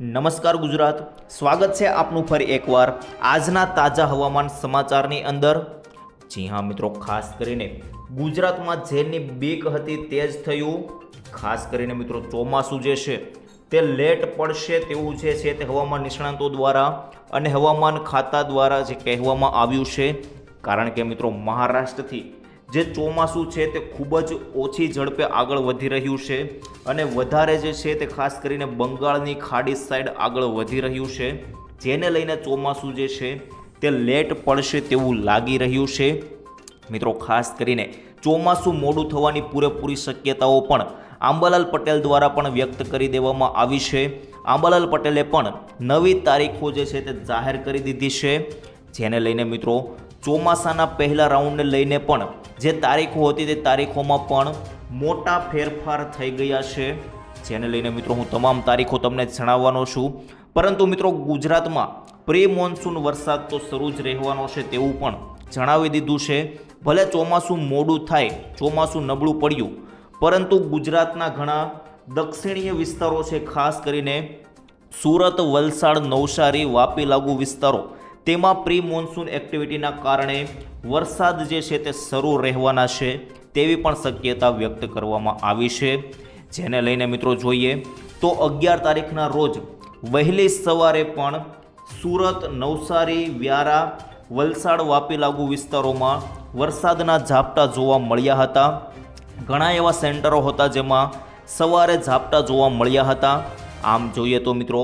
નમસ્કાર ગુજરાત, સ્વાગત છે આપનું ફરી એકવાર આજના તાજા હવામાન સમાચારની અંદર। જી હા મિત્રો, ખાસ કરીને ગુજરાતમાં જેની બીક હતી તે જ થયું। ખાસ કરીને મિત્રો ચોમાસું જે છે તે લેટ પડશે તેવું છે તે હવામાન નિષ્ણાતો દ્વારા અને હવામાન ખાતા દ્વારા જે કહેવામાં આવ્યું છે, કારણ કે મિત્રો મહારાષ્ટ્રથી જે ચોમાસું છે તે ખૂબ જ ઓછી ઝડપે આગળ વધી રહ્યું છે અને વધારે જે છે તે ખાસ કરીને બંગાળની ખાડી સાઈડ આગળ વધી રહ્યું છે, જેને લઈને ચોમાસું જે છે તે લેટ પડશે તેવું લાગી રહ્યું છે। મિત્રો ખાસ કરીને ચોમાસું મોડું થવાની પૂરેપૂરી શક્યતાઓ પણ આંબાલાલ પટેલ દ્વારા પણ વ્યક્ત કરી દેવામાં આવી છે। આંબાલાલ પટેલે પણ નવી તારીખો જે છે તે જાહેર કરી દીધી છે, જેને લઈને મિત્રો ચોમાસાના પહેલા રાઉન્ડને લઈને પણ જે તારીખો હતી તે તારીખોમાં પણ મોટા ફેરફાર થઈ ગયા છે, જેને લઈને મિત્રો હું તમામ તારીખો તમને જણાવવાનો છું। પરંતુ મિત્રો ગુજરાતમાં પ્રી મોન્સૂન વરસાદ તો શરૂ જ રહેવાનો છે તેવું પણ જણાવી દીધું છે। ભલે ચોમાસું મોડું થાય, ચોમાસું નબળું પડ્યું, પરંતુ ગુજરાતના ઘણા દક્ષિણીય વિસ્તારો છે, ખાસ કરીને સુરત, વલસાડ, નવસારી, વાપી લાગુ વિસ્તારો, તેમાં પ્રી મોન્સૂન એક્ટિવિટીના કારણે વરસાદ જે છે તે શરૂ રહેવાના છે તેવી પણ શક્યતા વ્યક્ત કરવામાં આવી છે। જેને લઈને મિત્રો જોઈએ તો 11 તારીખના રોજ વહેલી સવારે પણ સુરત, નવસારી, વ્યારા, વલસાડ, વાપી લાગુ વિસ્તારોમાં વરસાદના ઝાપટા જોવા મળ્યા હતા। ઘણા એવા સેન્ટરો હતા જેમાં સવારે ઝાપટા જોવા મળ્યા હતા। આમ જોઈએ તો મિત્રો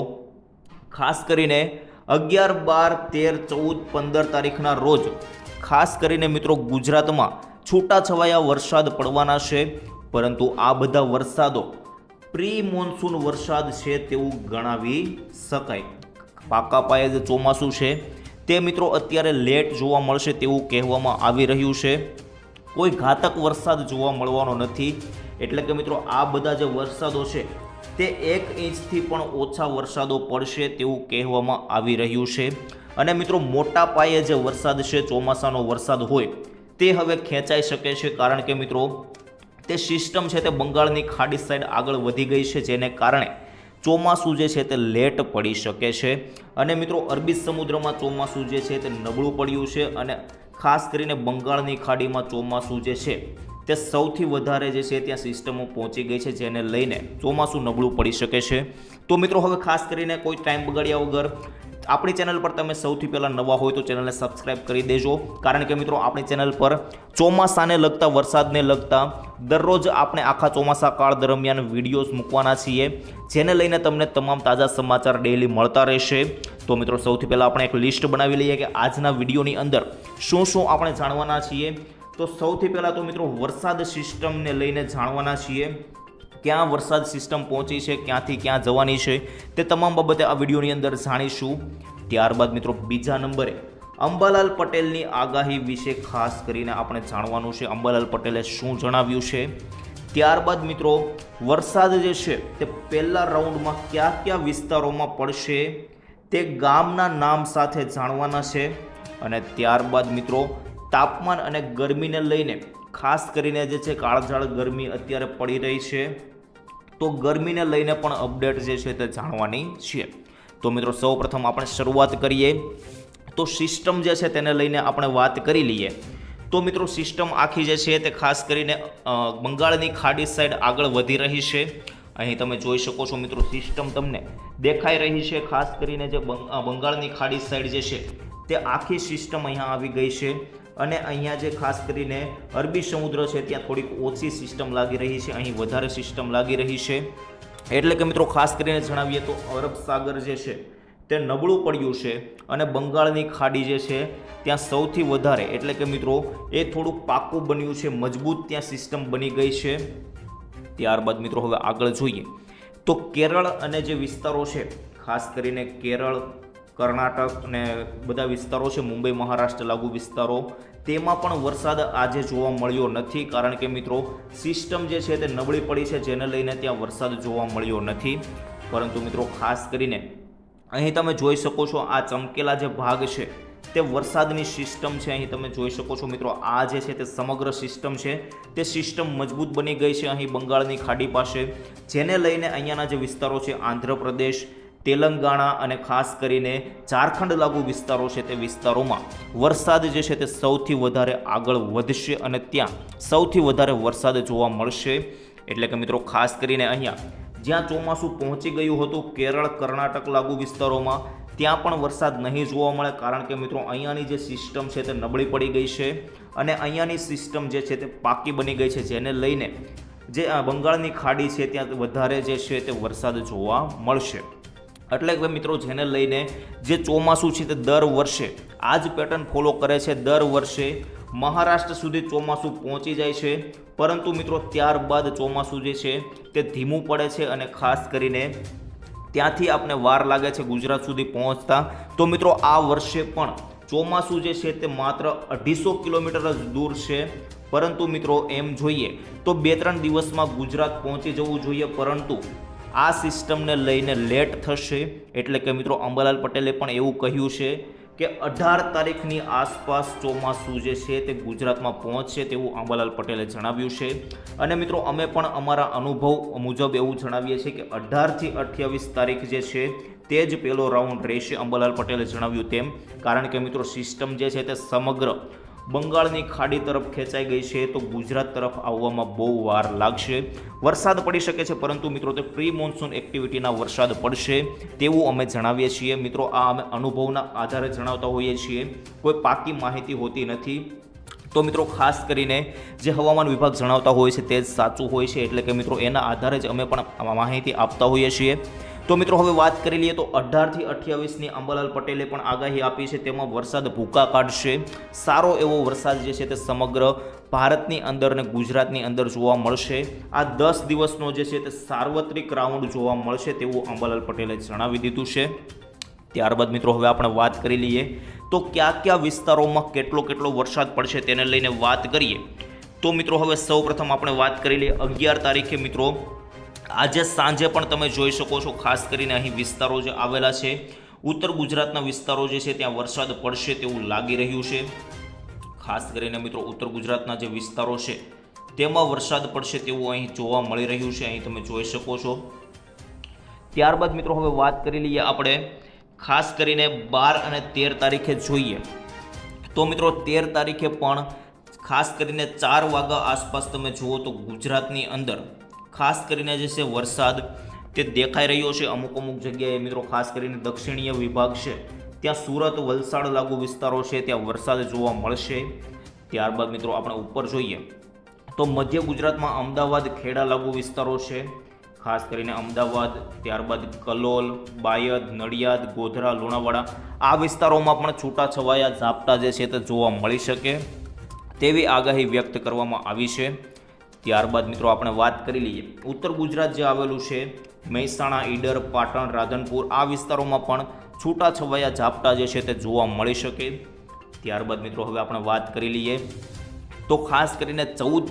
ખાસ કરીને 11, 12, 13, 14, 15 તારીખના રોજ ખાસ કરીને મિત્રો ગુજરાતમાં છૂટાછવાયા વરસાદ પડવાના છે, પરંતુ આ બધા વરસાદો પ્રી મોન્સૂન વરસાદ છે તેવું ગણાવી શકાય। પાકા પાયે જે ચોમાસું છે તે મિત્રો અત્યારે લેટ જોવા મળશે તેવું કહેવામાં આવી રહ્યું છે। કોઈ ઘાતક વરસાદ જોવા મળવાનો નથી, એટલે કે મિત્રો આ બધા જે વરસાદો છે તે 1 ઇંચથી પણ ઓછા વરસાદો પડશે તેવું કહેવામાં આવી રહ્યું છે। અને મિત્રો મોટા પાયે જે વરસાદ છે, ચોમાસાનો વરસાદ હોય તે હવે ખેંચાઈ શકે છે, કારણ કે મિત્રો તે સિસ્ટમ છે તે બંગાળની ખાડી સાઈડ આગળ વધી ગઈ છે, જેને કારણે ચોમાસું જે છે તે લેટ પડી શકે છે। અને મિત્રો અરબી સમુદ્રમાં ચોમાસું જે છે તે નબળું પડ્યું છે અને ખાસ કરીને બંગાળની ખાડીમાં ચોમાસું જે છે તે સૌથી વધારે જે છે ત્યાં સિસ્ટમો પહોંચી ગઈ છે, જેને લઈને ચોમાસું નબળું પડી શકે છે। તો મિત્રો હવે ખાસ કરીને કોઈ ટાઈમ બગાડ્યા વગર આપણી ચેનલ પર તમે સૌથી પહેલાં નવા હોય તો ચેનલને સબસ્ક્રાઈબ કરી દેજો, કારણ કે મિત્રો આપણી ચેનલ પર ચોમાસાને લગતા, વરસાદને લગતા દરરોજ આપણે આખા ચોમાસા કાળ દરમિયાન વિડીયોઝ મૂકવાના છીએ, જેને લઈને તમને તમામ તાજા સમાચાર ડેઈલી મળતા રહેશે। તો મિત્રો સૌથી પહેલાં આપણે એક લિસ્ટ બનાવી લઈએ કે આજના વિડીયોની અંદર શું શું આપણે જાણવાના છીએ। તો સૌથી પહેલાં તો મિત્રો વરસાદ સિસ્ટમને લઈને જાણવાના છીએ, ક્યાં વરસાદ સિસ્ટમ પહોંચી છે, ક્યાંથી ક્યાં જવાની છે, તે તમામ બાબતે આ વિડીયોની અંદર જાણીશું। ત્યારબાદ મિત્રો બીજા નંબરે અંબાલાલ પટેલની આગાહી વિશે ખાસ કરીને આપણે જાણવાનું છે, અંબાલાલ પટેલે શું જણાવ્યું છે। ત્યારબાદ મિત્રો વરસાદ જે છે તે પહેલા રાઉન્ડમાં કયા કયા વિસ્તારોમાં પડશે તે ગામના નામ સાથે જાણવાના છે। અને ત્યારબાદ મિત્રો તાપમાન અને ગરમીને લઈને ખાસ કરીને જે છે કાળઝાળ ગરમી અત્યારે પડી રહી છે, તો ગરમીને લઈને પણ અપડેટ જે છે તે જાણવાની છે। તો મિત્રો સૌપ્રથમ આપણે શરૂઆત કરીએ તો સિસ્ટમ જે છે તેને લઈને આપણે વાત કરી લઈએ। તો મિત્રો સિસ્ટમ આખી જે છે તે ખાસ કરીને બંગાળની ખાડી સાઈડ આગળ વધી રહી છે। અહીં તમે જોઈ શકો છો મિત્રો સિસ્ટમ તમને દેખાઈ રહી છે, ખાસ કરીને જે બંગાળની ખાડી સાઈડ જે છે તે આખી સિસ્ટમ અહીંયા આવી ગઈ છે અને અહીંયા જે ખાસ કરીને અરબી સમુદ્ર છે ત્યાં થોડીક ઓછી સિસ્ટમ લાગી રહી છે, અહીં વધારે સિસ્ટમ લાગી રહી છે। એટલે કે મિત્રો ખાસ કરીને જણાવીએ તો અરબ સાગર જે છે તે નબળું પડ્યું છે અને બંગાળની ખાડી જે છે ત્યાં સૌથી વધારે, એટલે કે મિત્રો એ થોડુંક પાકું બન્યું છે, મજબૂત ત્યાં સિસ્ટમ બની ગઈ છે। ત્યારબાદ મિત્રો હવે આગળ જોઈએ તો કેરળ અને જે વિસ્તારો છે, ખાસ કરીને કેરળ, કર્ણાટક અને બધા વિસ્તારો છે, મુંબઈ મહારાષ્ટ્ર લાગુ વિસ્તારો, તેમાં પણ વરસાદ આજે જોવા મળ્યો નથી, કારણ કે મિત્રો સિસ્ટમ જે છે તે નબળી પડી છે, જેને લઈને ત્યાં વરસાદ જોવા મળ્યો નથી। પરંતુ મિત્રો ખાસ કરીને અહીં તમે જોઈ શકો છો આ ચમકેલા જે ભાગ છે તે વરસાદની સિસ્ટમ છે। અહીં તમે જોઈ શકો છો મિત્રો આ જે છે તે સમગ્ર સિસ્ટમ છે તે સિસ્ટમ મજબૂત બની ગઈ છે અહીં બંગાળની ખાડી પાસે, જેને લઈને અહીંયાના જે વિસ્તારો છે આંધ્રપ્રદેશ, તેલંગાણા અને ખાસ કરીને ઝારખંડ લાગુ વિસ્તારો છે તે વિસ્તારોમાં વરસાદ જે છે તે સૌથી વધારે આગળ વધશે અને ત્યાં સૌથી વધારે વરસાદ જોવા મળશે. એટલે કે મિત્રો ખાસ કરીને અહીંયા જ્યાં ચોમાસું પહોંચી ગયું હતું કેરળ કર્ણાટક લાગુ વિસ્તારોમાં ત્યાં પણ વરસાદ નહીં જોવા મળે, કારણ કે મિત્રો અહીંયાની જે સિસ્ટમ છે તે નબળી પડી ગઈ છે અને અહીંયાની સિસ્ટમ જે છે તે પાકી બની ગઈ છે, જેને લઈને જે બંગાળની ખાડી છે ત્યાં વધારે જે છે તે વરસાદ જોવા મળશે. એટલે કે મિત્રો જેને લઈને જે ચોમાસું છે તે દર વર્ષે આ જ પેટર્ન ફોલો કરે છે. દર વર્ષે મહારાષ્ટ્ર સુધી ચોમાસું પહોંચી જાય છે, પરંતુ મિત્રો ત્યારબાદ ચોમાસું જે છે તે ધીમું પડે છે અને ખાસ કરીને ત્યાંથી આપણે વાર લાગે છે ગુજરાત સુધી પહોંચતા. તો મિત્રો આ વર્ષે પણ ચોમાસું જે છે તે માત્ર 250 કિલોમીટર જ દૂર છે, પરંતુ મિત્રો એમ જોઈએ તો 2-3 દિવસમાં ગુજરાત પહોંચી જવું જોઈએ, પરંતુ આ સિસ્ટમને લઈને લેટ થશે. એટલે કે મિત્રો અંબાલાલ પટેલે પણ એવું કહ્યું છે કે 18 તારીખની આસપાસ ચોમાસું જે છે તે ગુજરાતમાં પહોંચશે તેવું અંબાલાલ પટેલે જણાવ્યું છે. અને મિત્રો અમે પણ અમારા અનુભવ મુજબ એવું જણાવીએ છીએ કે 18 થી 28 તારીખ જે છે તે જ પહેલો રાઉન્ડ રહેશે, અંબાલાલ પટેલે જણાવ્યું તેમ. કારણ કે મિત્રો સિસ્ટમ જે છે તે સમગ્ર બંગાળની ખાડી તરફ ખેંચાઈ ગઈ છે, તો ગુજરાત તરફ આવવામાં બહુ વાર લાગશે. વરસાદ પડી શકે છે, પરંતુ મિત્રો તે પ્રી મોન્સૂન એક્ટિવિટીના વરસાદ પડશે તેવું અમે જણાવીએ છીએ. મિત્રો આ અમે અનુભવના આધારે જણાવતા હોઈએ છીએ, કોઈ પાકી માહિતી હોતી નથી. તો મિત્રો ખાસ કરીને જે હવામાન વિભાગ જણાવતા હોય છે તે જ સાચું હોય છે, એટલે કે મિત્રો એના આધારે જ અમે પણ માહિતી આપતા હોઈએ છીએ. તો મિત્રો હવે વાત કરી લઈએ તો 18 થી 28ની અંબાલાલ પટેલે પણ આગાહી આપી છે, તેમાં વરસાદ ભૂકા કાઢશે. સારો એવો વરસાદ જે છે તે સમગ્ર ભારતની અંદર અને ગુજરાતની અંદર જોવા મળશે. આ 10 દિવસનો જે છે તે સાર્વત્રિક રાઉન્ડ જોવા મળશે તેવું અંબાલાલ પટેલે જણાવી દીધું છે. ત્યારબાદ મિત્રો હવે આપણે વાત કરી લઈએ તો કયા વિસ્તારોમાં કેટલો વરસાદ પડશે તેને લઈને વાત કરીએ. તો મિત્રો હવે સૌપ્રથમ આપણે વાત કરી લઈએ 11 તારીખે. મિત્રો આજે સાંજે પણ તમે જોઈ શકો છો, ખાસ કરીને અહીં વિસ્તારો જે આવેલા છે ઉત્તર ગુજરાતના વિસ્તારો જે છે ત્યાં વરસાદ પડશે તેવું લાગી રહ્યું છે. ખાસ કરીને મિત્રો ઉત્તર ગુજરાતના જે વિસ્તારો છે તેમાં વરસાદ પડશે તેવું અહીં જોવા મળી રહ્યું છે, અહીં તમે જોઈ શકો છો. ત્યારબાદ મિત્રો હવે વાત કરી લઈએ આપણે ખાસ કરીને 12 અને 13 તારીખે જોઈએ તો મિત્રો 13 તારીખે પણ ખાસ કરીને 4 વાગ્યા આસપાસ તમે જુઓ તો ગુજરાતની અંદર ખાસ કરીને જે છે વરસાદ તે દેખાઈ રહ્યો છે અમુક જગ્યાએ. મિત્રો ખાસ કરીને દક્ષિણીય વિભાગ છે ત્યાં સુરત વલસાડ લાગુ વિસ્તારો છે ત્યાં વરસાદ જોવા મળશે. ત્યારબાદ મિત્રો આપણે ઉપર જોઈએ તો મધ્ય ગુજરાતમાં અમદાવાદ ખેડા લાગુ વિસ્તારો છે, ખાસ કરીને અમદાવાદ, ત્યારબાદ કલોલ, બાયડ, નડિયાદ, ગોધરા, લુણાવાડા આ વિસ્તારોમાં પણ છૂટાછવાયા ઝાપટા જે છે તે જોવા મળી શકે તેવી આગાહી વ્યક્ત કરવામાં આવી છે. ત્યારબાદ મિત્રો આપણે વાત કરી લઈએ ઉત્તર ગુજરાત જે આવેલું છે મહેસાણા, ઈડર, પાટણ, રાધનપુર આ વિસ્તારોમાં પણ છૂટાછવાયા ઝાપટા જે છે તે જોવા મળી શકે. ત્યારબાદ મિત્રો હવે આપણે વાત કરી લઈએ તો ખાસ કરીને 14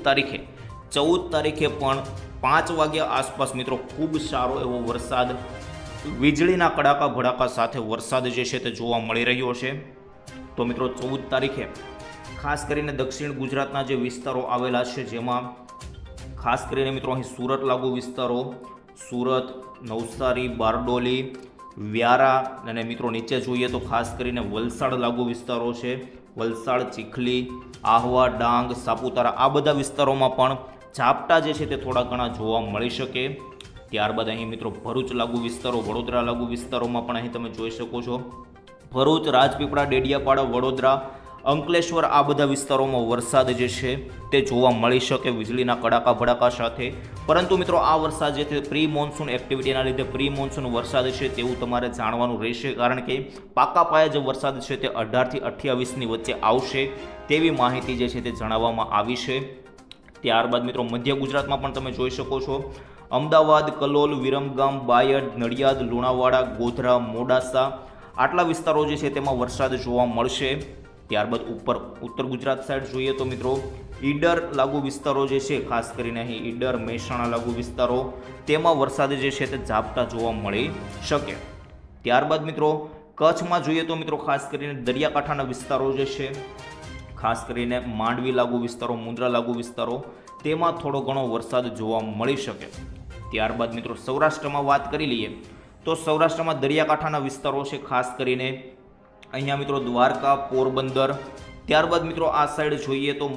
તારીખે પણ 5 વાગ્યા આસપાસ મિત્રો ખૂબ સારો એવો વરસાદ વીજળીના કડાકા ભડાકા સાથે વરસાદ જે છે તે જોવા મળી રહ્યો છે. તો મિત્રો 14 તારીખે ખાસ કરીને દક્ષિણ ગુજરાતના જે વિસ્તારો આવેલા છે જેમાં ખાસ કરીને મિત્રો અહીં સુરત લાગુ વિસ્તારો, સુરત, નવસારી, બારડોલી, વ્યારા અને મિત્રો નીચે જોઈએ તો ખાસ કરીને વલસાડ લાગુ વિસ્તારો છે, વલસાડ, ચીખલી, આહવા, ડાંગ, સાપુતારા આ બધા વિસ્તારોમાં પણ ઝાપટા જે છે તે થોડા ઘણા જોવા મળી શકે. ત્યારબાદ અહીં મિત્રો ભરૂચ લાગુ વિસ્તારો, વડોદરા લાગુ વિસ્તારોમાં પણ અહીં તમે જોઈ શકો છો ભરૂચ, રાજપીપળા, ડેડિયાપાડા, વડોદરા, અંકલેશ્વર આ બધા વિસ્તારોમાં વરસાદ જે છે તે જોવા મળી શકે વીજળીના કડાકા ભડાકા સાથે. પરંતુ મિત્રો આ વરસાદ જે છે પ્રી મોન્સૂન એક્ટિવિટીના લીધે પ્રી મોન્સૂન વરસાદ છે તેવું તમારે જાણવાનું રહેશે, કારણ કે પાકા પાયે જે વરસાદ છે તે 18 થી 28ની વચ્ચે આવશે તેવી માહિતી જે છે તે જણાવવામાં આવી છે. ત્યારબાદ મિત્રો મધ્ય ગુજરાતમાં પણ તમે જોઈ શકો છો અમદાવાદ, કલોલ, વિરમગામ, બાયડ, નડિયાદ, લુણાવાડા, ગોધરા, મોડાસા આટલા વિસ્તારો જે છે તેમાં વરસાદ જોવા મળશે. ત્યારબાદ ઉત્તર ગુજરાત સાઈડ જોઈએ તો મિત્રો ઈડર લાગુ વિસ્તારો જે છે ખાસ કરીને અહીં ઈડર, મહેસાણા લાગુ વિસ્તારો તેમાં વરસાદ જે છે તે ઝાપટા જોવા મળી શકે. ત્યારબાદ મિત્રો કચ્છમાં જોઈએ તો મિત્રો ખાસ કરીને દરિયાકાંઠાના વિસ્તારો જે છે ખાસ કરીને માંડવી લાગુ વિસ્તારો, મુન્દ્રા લાગુ વિસ્તારો તેમાં થોડો ઘણો વરસાદ જોવા મળી શકે. ત્યારબાદ મિત્રો સૌરાષ્ટ્રમાં વાત કરી લઈએ તો સૌરાષ્ટ્રમાં દરિયાકાંઠાના વિસ્તારો છે, ખાસ કરીને અહીંયા મિત્રો દ્વારકા, પોરબંદર, ત્યારબાદ મિત્રો આ સાઈડ જોઈએ તો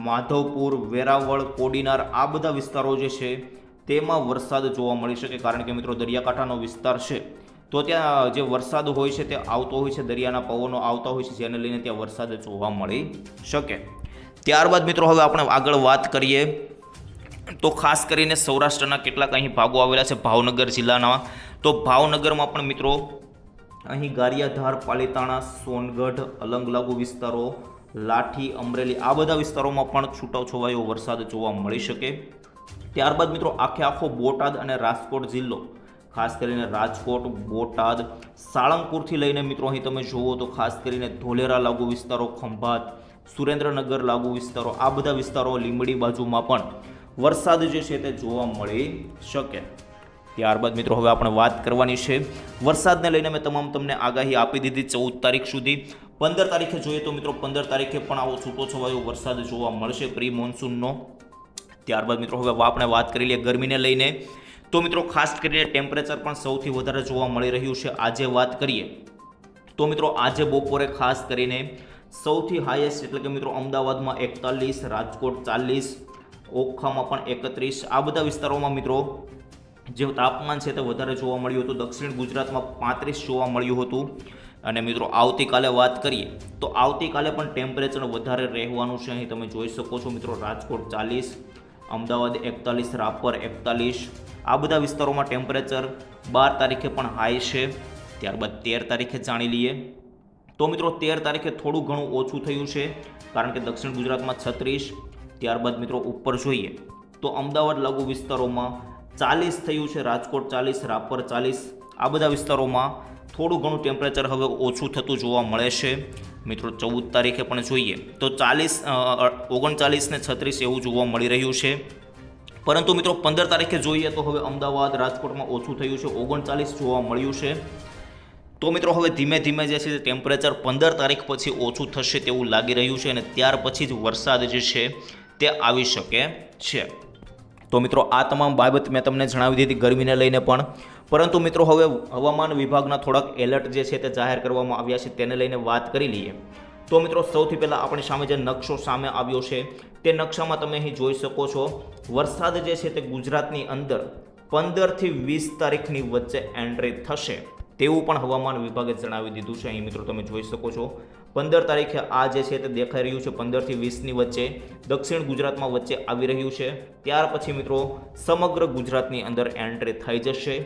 માધવપુર, વેરાવળ, કોડીનાર, આ બધા વિસ્તારો જે છે તેમાં વરસાદ જોવા મળી શકે, કારણ કે મિત્રો દરિયાકાંઠાનો વિસ્તાર છે તો ત્યાં જે વરસાદ હોય છે તે આવતો હોય છે, દરિયાના પવનો આવતા હોય છે, જેને લઈને ત્યાં વરસાદ જોવા મળી શકે. ત્યારબાદ મિત્રો હવે આપણે આગળ વાત કરીએ તો ખાસ કરીને સૌરાષ્ટ્રના કેટલાક અહીં ભાગો આવેલા છે ભાવનગર જિલ્લાના. તો ભાવનગરમાં પણ મિત્રો અહીં ગારિયાધાર, પાલીતાણા, સોનગઢ, અલંગ લાગુ વિસ્તારો, લાઠી, અમરેલી, આ બધા વિસ્તારોમાં પણ છૂટાછવાયો વરસાદ જોવા મળી શકે. ત્યારબાદ મિત્રો આખો બોટાદ અને રાજકોટ જિલ્લો, ખાસ કરીને રાજકોટ, બોટાદ, સાળંગપુરથી લઈને મિત્રો અહીં તમે જુઓ તો ખાસ કરીને ધોલેરા લાગુ વિસ્તારો, ખંભાત, સુરેન્દ્રનગર લાગુ વિસ્તારો, આ બધા વિસ્તારો, લીંબડી બાજુમાં પણ વરસાદ જે છે તે જોવા મળી શકે. ત્યારબાદ મિત્રો હવે આપણે વાત કરવાની છે વરસાદને લઈને મેં તમને આગાહી આપી દીધી 14 તારીખ સુધી. 15 તારીખે જોઈએ તો મિત્રો 15 તારીખે પણ આવો છૂટોછવાયો વરસાદ જોવા મળશે પ્રી મોન્સૂનનો. ત્યારબાદ મિત્રો હવે આપણે વાત કરી લઈએ ગરમીને લઈને. તો મિત્રો ખાસ કરીને ટેમ્પરેચર પણ સૌથી વધારે જોવા મળી રહ્યું છે. આજે વાત કરીએ તો મિત્રો આજે બપોરે ખાસ કરીને સૌથી હાઈએસ્ટ એટલે કે મિત્રો અમદાવાદમાં 41, રાજકોટ 40, ઓખામાં પણ 31, આ બધા વિસ્તારોમાં મિત્રો જે તાપમાન છે તે વધારે જોવા મળ્યું હતું. દક્ષિણ ગુજરાતમાં 35 જોવા મળ્યું હતું. અને મિત્રો આવતીકાલે વાત કરીએ તો આવતીકાલે પણ ટેમ્પરેચર વધારે રહેવાનું છે. અહીં તમે જોઈ શકો છો મિત્રો રાજકોટ 40, અમદાવાદ 41, રાપર 41, આ બધા વિસ્તારોમાં ટેમ્પરેચર 12 તારીખે પણ હાઈ છે. ત્યારબાદ 13 તારીખે જાણી લઈએ તો મિત્રો 13 તારીખે થોડું ઘણું ઓછું થયું છે, કારણ કે દક્ષિણ ગુજરાતમાં 36. ત્યારબાદ મિત્રો ઉપર જોઈએ તો અમદાવાદ લાગુ વિસ્તારોમાં 40 થયું છે, રાજકોટ 40, રાપર 40, આ બધા વિસ્તારોમાં થોડું ઘણું ટેમ્પરેચર હવે ઓછું થતું જોવા મળે છે. મિત્રો 14 તારીખે પણ જોઈએ તો 40, 39 ને 36 એવું જોવા મળી રહ્યું છે. પરંતુ મિત્રો 15 તારીખે જોઈએ તો હવે અમદાવાદ, રાજકોટમાં ઓછું થયું છે, 39 જોવા મળ્યું છે. તો મિત્રો હવે ધીમે ધીમે જે છે ટેમ્પરેચર 15 તારીખ પછી ઓછું થશે તેવું લાગી રહ્યું છે, અને ત્યાર પછી જ વરસાદ જે છે તે આવી શકે છે. તો મિત્રો આ તમામ બાબત મેં તમને જણાવી દીધી ગરમીને લઈને પણ. પરંતુ મિત્રો હવે હવામાન વિભાગના થોડાક એલર્ટ જે છે તે જાહેર કરવામાં આવ્યા છે, તેને લઈને વાત કરી લઈએ. તો મિત્રો સૌથી પહેલાં આપણી સામે જે નકશો સામે આવ્યો છે તે નકશામાં તમે અહીં જોઈ શકો છો વરસાદ જે છે તે ગુજરાતની અંદર 15 થી 20 તારીખની વચ્ચે એન્ટ્રી થશે તેવું પણ હવામાન વિભાગે જણાવી દીધું છે. અહીં મિત્રો તમે જોઈ શકો છો 15 તારીખે આ જે છે તે દેખાઈ રહ્યું છે 15 થી 20ની વચ્ચે દક્ષિણ ગુજરાતમાં વચ્ચે આવી રહ્યું છે. ત્યાર પછી મિત્રો સમગ્ર ગુજરાતની અંદર એન્ટ્રી થઈ જશે.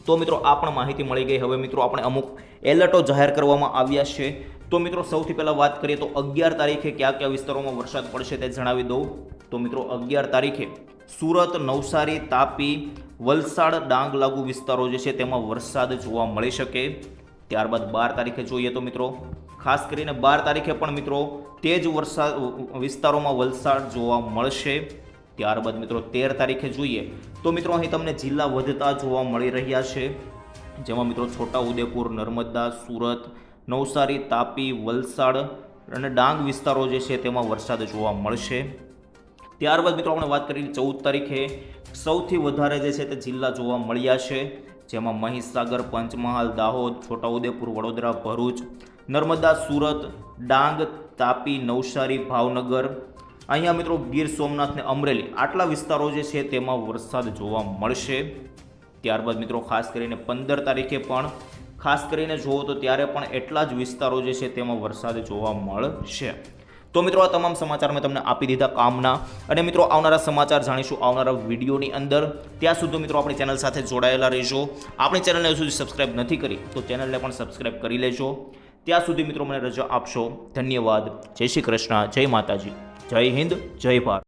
તો મિત્રો આ પણ માહિતી મળી ગઈ. હવે મિત્રો આપણે અમુક એલર્ટો જાહેર કરવામાં આવ્યા છે. તો મિત્રો સૌથી પહેલાં વાત કરીએ તો 11 તારીખે કયા કયા વિસ્તારોમાં વરસાદ પડશે તે જણાવી દઉં. તો મિત્રો 11 તારીખે સુરત, નવસારી, તાપી, વલસાડ, ડાંગ લાગુ વિસ્તારો જે છે તેમાં વરસાદ જોવા મળી શકે. ત્યારબાદ 12 તારીખે જોઈએ તો મિત્રો ખાસ કરીને 12 તારીખે પણ મિત્રો તે જ વરસાદ વિસ્તારોમાં વલસાડ જોવા મળશે. ત્યારબાદ મિત્રો 13 તારીખે જોઈએ તો મિત્રો અહીં તમને જિલ્લા વધતા જોવા મળી રહ્યા છે, જેમાં મિત્રો છોટાઉદેપુર, નર્મદા, સુરત, નવસારી, તાપી, વલસાડ અને ડાંગ વિસ્તારો જે છે તેમાં વરસાદ જોવા મળશે. ત્યારબાદ મિત્રો આપણે વાત કરીએ 14 તારીખે સૌથી વધારે જે છે તે જિલ્લા જોવા મળ્યા છે, જેમાં મહીસાગર, પંચમહાલ, દાહોદ, છોટાઉદેપુર, વડોદરા, ભરૂચ, નર્મદા, સુરત, ડાંગ, તાપી, નવસારી, ભાવનગર, અહીંયા મિત્રો ગીર સોમનાથ ને અમરેલી, આટલા વિસ્તારો જે છે તેમાં વરસાદ જોવા મળશે. ત્યારબાદ મિત્રો ખાસ કરીને 15 તારીખે પણ ખાસ કરીને જુઓ તો ત્યારે પણ એટલા જ વિસ્તારો જે છે તેમાં વરસાદ જોવા મળશે. તો મિત્રો આ તમામ સમાચાર મેં તમને આપી દીધા કામના, અને મિત્રો આવનારા સમાચાર જાણીશું આવનારા વિડીયોની અંદર. ત્યાં સુધી મિત્રો આપણી ચેનલ સાથે જોડાયેલા રહેજો. આપણી ચેનલને હજુ સુધી સબસ્ક્રાઇબ નથી કરી તો ચેનલને પણ સબસ્ક્રાઇબ કરી લેજો. ત્યાં સુધી મિત્રો મને રજા આપશો. ધન્યવાદ. જય શ્રી કૃષ્ણ, જય માતાજી, જય હિન્દ, જય ભારત.